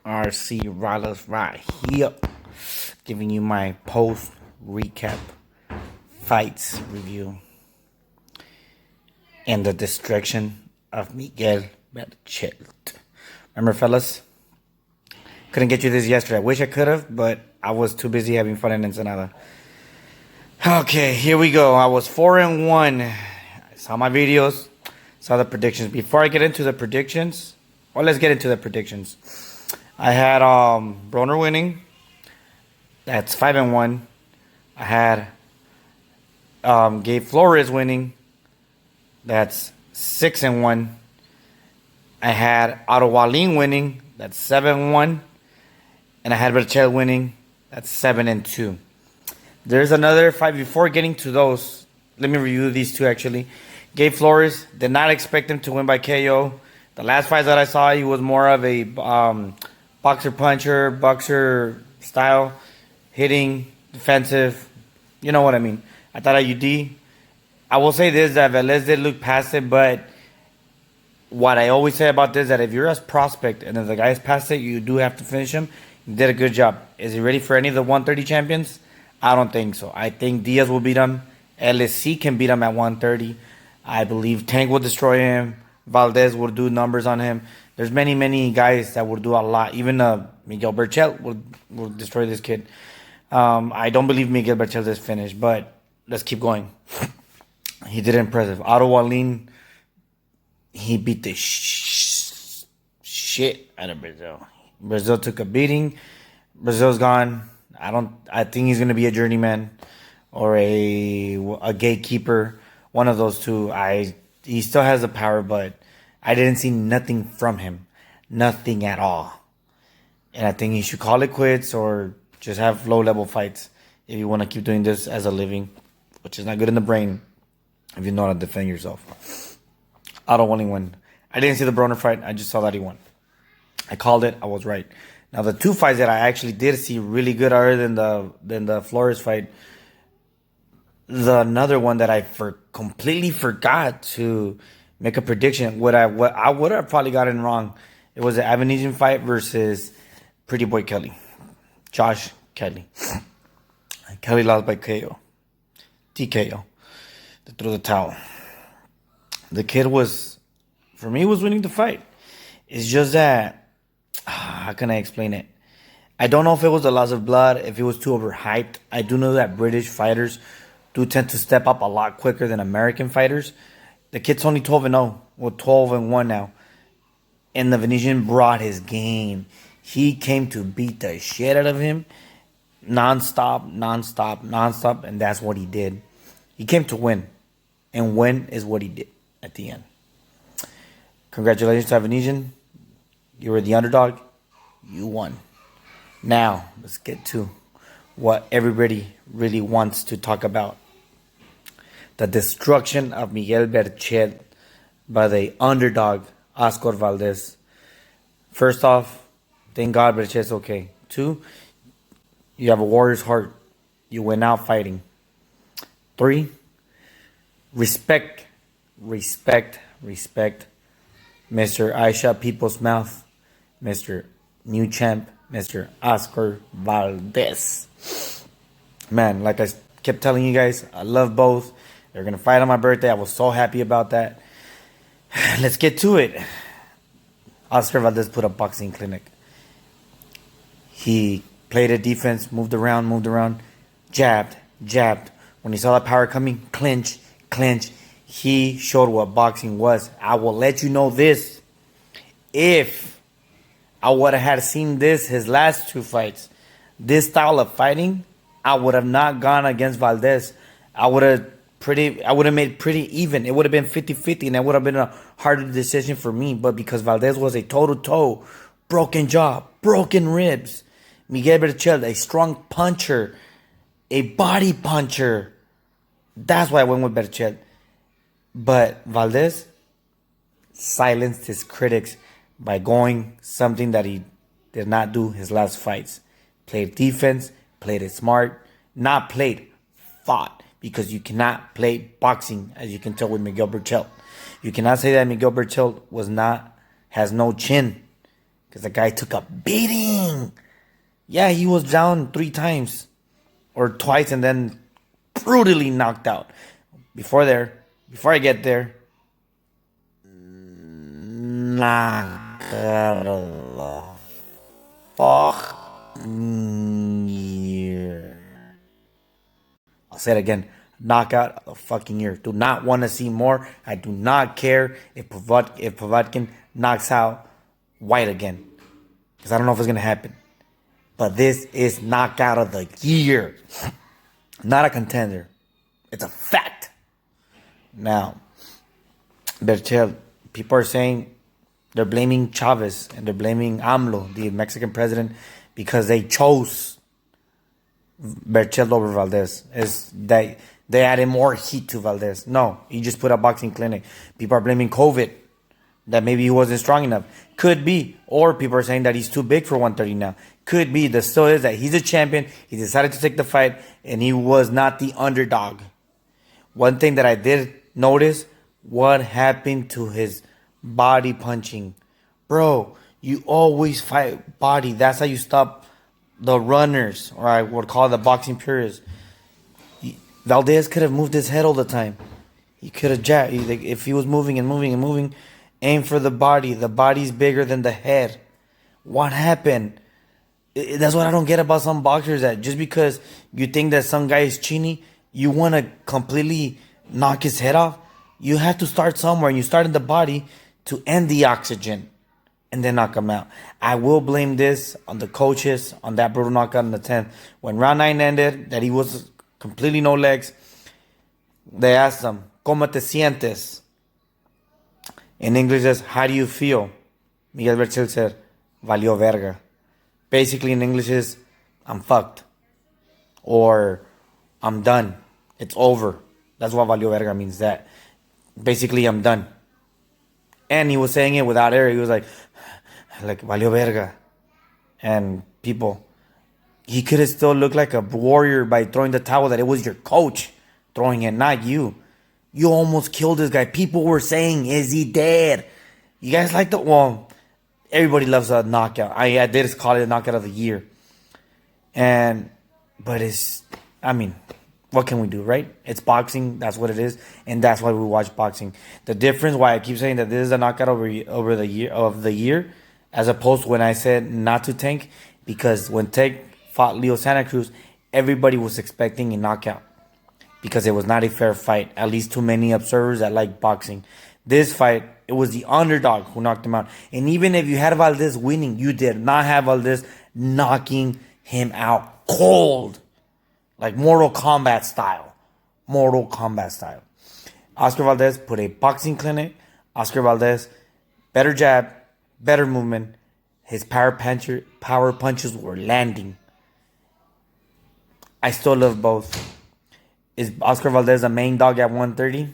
RC Rollers right here, giving you my post recap fights review and the destruction of Miguel Berchelt. Remember, fellas? Couldn't get you this yesterday. I wish I could have, but I was too busy having fun in Ensenada. Okay, here we go. I was 4-1. I saw my videos, saw the predictions. Before I get into the predictions, let's get into the predictions. I had Broner winning. That's 5-1. I had Gabe Flores winning. That's 6-1. I had Otto Wallin winning. That's 7-1. And I had Berchelt winning. That's 7-2. There's another fight. Before getting to those, let me review these two actually. Gabe Flores, did not expect him to win by KO. The last fights that I saw, he was more of a boxer puncher, boxer style, hitting, defensive. You know what I mean. I thought IUD. I will say this, that Velez did look past it, but what I always say about this, that if you're a prospect and if the guy's past it, you do have to finish him. He did a good job. Is he ready for any of the 130 champions? I don't think so. I think Diaz will beat him. LSC can beat him at 130. I believe Tank will destroy him. Valdez will do numbers on him. There's many, many guys that will do a lot. Even Miguel Berchelt will destroy this kid. I don't believe Miguel Berchelt is finished, but let's keep going. He did impressive. Otto Wallin, he beat the shit out of Brazil. Brazil took a beating. Brazil's gone. I think he's gonna be a journeyman or a gatekeeper. One of those two. He still has the power, but I didn't see nothing from him. Nothing at all. And I think he should call it quits or just have low-level fights if you want to keep doing this as a living, which is not good in the brain if you know how to defend yourself. I don't want to win. I didn't see the Broner fight. I just saw that he won. I called it. I was right. Now, the two fights that I actually did see really good other than the Flores fight, another one that I completely forgot to make a prediction. What I would have probably gotten wrong. It was the Avanesian fight versus Pretty Boy Kelly. Josh Kelly. Kelly lost by KO. TKO. They threw the towel. The kid was winning the fight. It's just that, how can I explain it? I don't know if it was the loss of blood, if it was too overhyped. I do know that British fighters do tend to step up a lot quicker than American fighters. The kid's only 12-0. Well, 12-1 now. And the Venetian brought his game. He came to beat the shit out of him. Non-stop. And that's what he did. He came to win. And win is what he did at the end. Congratulations to Venetian. You were the underdog. You won. Now, let's get to what everybody really wants to talk about. The destruction of Miguel Berchelt by the underdog, Oscar Valdez. First off, thank God Berchelt's okay. 2, you have a warrior's heart. You went out fighting. 3, respect. Mr. I Shut People's Mouth. Mr. New Champ. Mr. Oscar Valdez. Man, like I kept telling you guys, I love both. They're going to fight on my birthday. I was so happy about that. Let's get to it. Oscar Valdez put a boxing clinic. He played a defense, moved around, jabbed. When he saw that power coming, clinch. He showed what boxing was. I will let you know this. If I would have had seen his last 2 fights, this style of fighting, I would have not gone against Valdez. I would have made pretty even. It would have been 50-50, and that would have been a harder decision for me. But because Valdez was a toe-to-toe, broken jaw, broken ribs, Miguel Berchelt, a strong puncher, a body puncher, that's why I went with Berchelt. But Valdez silenced his critics by going something that he did not do his last fights. Played defense, played it smart, fought. Because you cannot play boxing, as you can tell with Miguel Berchelt. You cannot say that Miguel Berchelt has no chin. because the guy took a beating. Yeah, he was down 3 times or twice and then brutally knocked out. Before I get there, knocked out of the fuck year. I'll say it again. Knockout of the fucking year. Do not want to see more. I do not care if Povetkin knocks out White again. Because I don't know if it's going to happen. But this is knockout of the year. Not a contender. It's a fact. Now, Berchelt, people are saying they're blaming Chavez and they're blaming AMLO, the Mexican president, because they chose Berchelt over Valdez. Is that they added more heat to Valdez? No, he just put a boxing clinic. People are blaming COVID, that maybe he wasn't strong enough. Could be. Or people are saying that he's too big for 130 now. Could be. The still is that he's a champion. He decided to take the fight, and he was not the underdog. One thing that I did notice, what happened to his body punching. Bro, you always fight body. That's how you stop the runners, or I would call the boxing purists. Valdez could have moved his head all the time. He could have jabbed. If he was moving and moving and moving, aim for the body. The body's bigger than the head. What happened? That's what I don't get about some boxers, that just because you think that some guy is chini, you want to completely knock his head off. You have to start somewhere, and you start in the body to end the oxygen and then knock him out. I will blame this on the coaches on that brutal knockout in the 10th. When round 9 ended, that he was completely no legs, they asked him, ¿Cómo te sientes? In English, says, how do you feel? Miguel Berchelt said, valió verga. Basically, in English is, I'm fucked. Or, I'm done. It's over. That's what valió verga means, that. Basically, I'm done. And he was saying it without air. He was like valió verga. And people, he could have still looked like a warrior by throwing the towel, that it was your coach throwing it, not you. You almost killed this guy. People were saying, is he dead? You guys like the... Well, everybody loves a knockout. I did call it a knockout of the year. But it's... I mean, what can we do, right? It's boxing. That's what it is. And that's why we watch boxing. The difference, why I keep saying that this is a knockout over the year, as opposed to when I said not to Tank, because when Tank fought Leo Santa Cruz, everybody was expecting a knockout, because it was not a fair fight, at least to many observers that like boxing. This fight, it was the underdog who knocked him out. And even if you had Valdez winning, you did not have Valdez knocking him out cold. Like Mortal Kombat style. Mortal Kombat style. Oscar Valdez put a boxing clinic. Oscar Valdez, better jab, better movement. His power punches were landing. I still love both. Is Oscar Valdez the main dog at 130?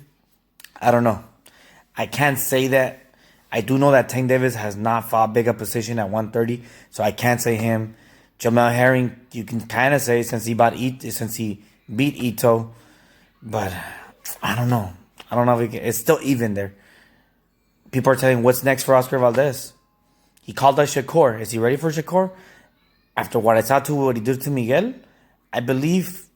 I don't know. I can't say that. I do know that Tank Davis has not fought big a position at 130, so I can't say him. Jamel Herring, you can kind of say since he beat Ito, but I don't know. I don't know if it's still even there. People are telling what's next for Oscar Valdez. He called out Shakur. Is he ready for Shakur? After what I saw to what he did to Miguel, I believe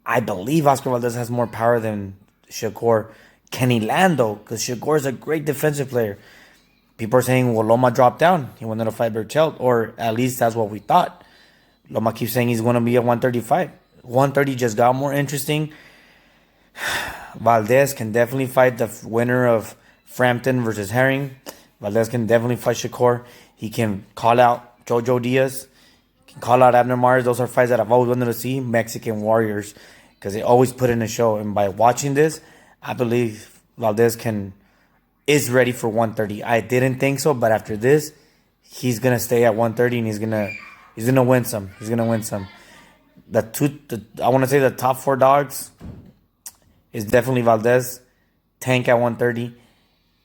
Oscar Valdez has more power than Shakur. Can he land, though? Because Shakur is a great defensive player. People are saying, well, Loma dropped down. He wanted to fight Berchelt, or at least that's what we thought. Loma keeps saying he's going to be at 135. 130 just got more interesting. Valdez can definitely fight the winner of Frampton versus Herring. Valdez can definitely fight Shakur. He can call out Jojo Diaz. He can call out Abner Mares. Those are fights that I've always wanted to see. Mexican warriors. Because they always put in a show. And by watching this, I believe Valdez is ready for 130. I didn't think so, but after this, he's gonna stay at 130 and he's gonna win some. He's gonna win some. I want to say the top 4 dogs is definitely Valdez, Tank at 130,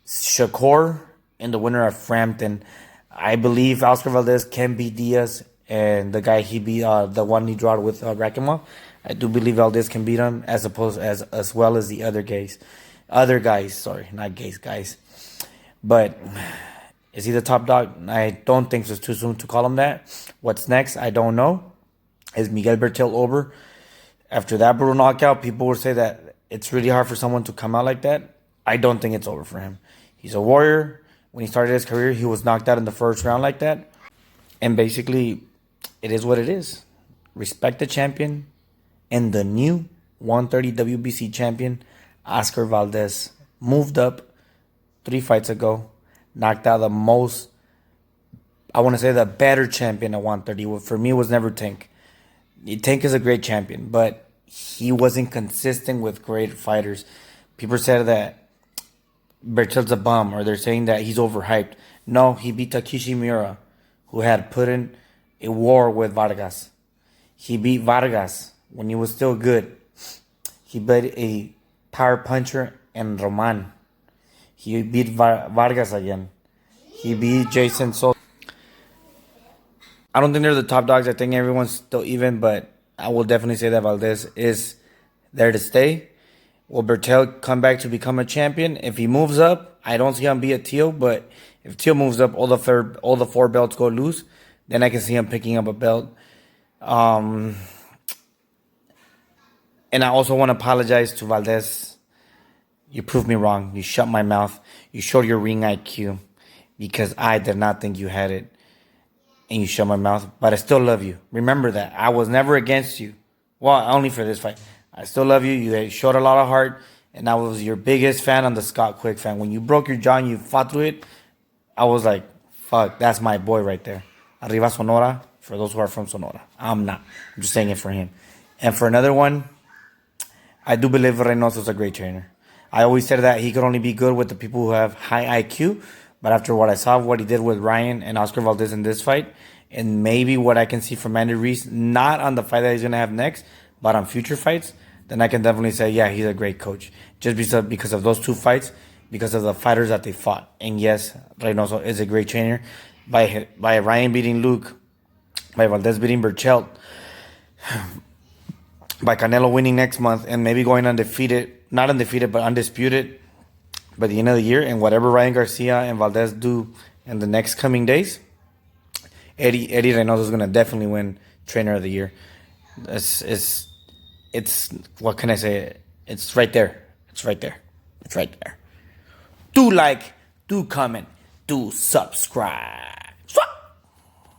Shakur, and the winner of Frampton. I believe Oscar Valdez can beat Diaz and the guy he beat, the one he drew with Rakimov. I do believe Valdez can beat him as well as the other guys. Other guys, sorry, not gays, guys. But Is he the top dog? I don't think so. It's too soon to call him that. What's next? I don't know. Is Miguel Berchelt over? After that brutal knockout, people would say that it's really hard for someone to come out like that. I don't think it's over for him. He's a warrior. When he started his career, he was knocked out in the first round like that. And basically, it is what it is. Respect the champion. And the new 130 WBC champion, Oscar Valdez, moved up 3 fights ago. Knocked out the most, I want to say the better champion at 130. For me, it was never Tank. Tank is a great champion, but he wasn't consistent with great fighters. People said that Berchelt's a bum, or they're saying that he's overhyped. No, he beat Takeshi Miura, who had put in a war with Vargas. He beat Vargas when he was still good. He beat a power puncher and Roman. He beat Vargas again. He beat Jason Soto. I don't think they're the top dogs. I think everyone's still even, but I will definitely say that Valdez is there to stay. Will Berchelt come back to become a champion? If he moves up, I don't see him be a Teal, but if Teal moves up, all the four belts go loose, then I can see him picking up a belt. And I also want to apologize to Valdez. You proved me wrong. You shut my mouth. You showed your ring IQ because I did not think you had it. And you shut my mouth. But I still love you. Remember that. I was never against you. Well, only for this fight. I still love you. You showed a lot of heart. And I was your biggest fan. I'm the Scott Quick fan. When you broke your jaw and you fought through it, I was like, fuck, that's my boy right there. Arriba Sonora. For those who are from Sonora. I'm not. I'm just saying it for him. And for another one, I do believe Reynoso's a great trainer. I always said that he could only be good with the people who have high IQ. But after what I saw, what he did with Ryan and Oscar Valdez in this fight, and maybe what I can see from Andy Reese, not on the fight that he's going to have next, but on future fights, then I can definitely say, yeah, he's a great coach. Just because of those two fights, because of the fighters that they fought. And yes, Reynoso is a great trainer. By Ryan beating Luke, by Valdez beating Berchelt, by Canelo winning next month, and maybe going undefeated, not undefeated, but undisputed by the end of the year, and whatever Ryan Garcia and Valdez do in the next coming days, Eddie Reynoso is going to definitely win Trainer of the Year. It's what can I say? It's right there. It's right there. It's right there. Do like, do comment, do subscribe.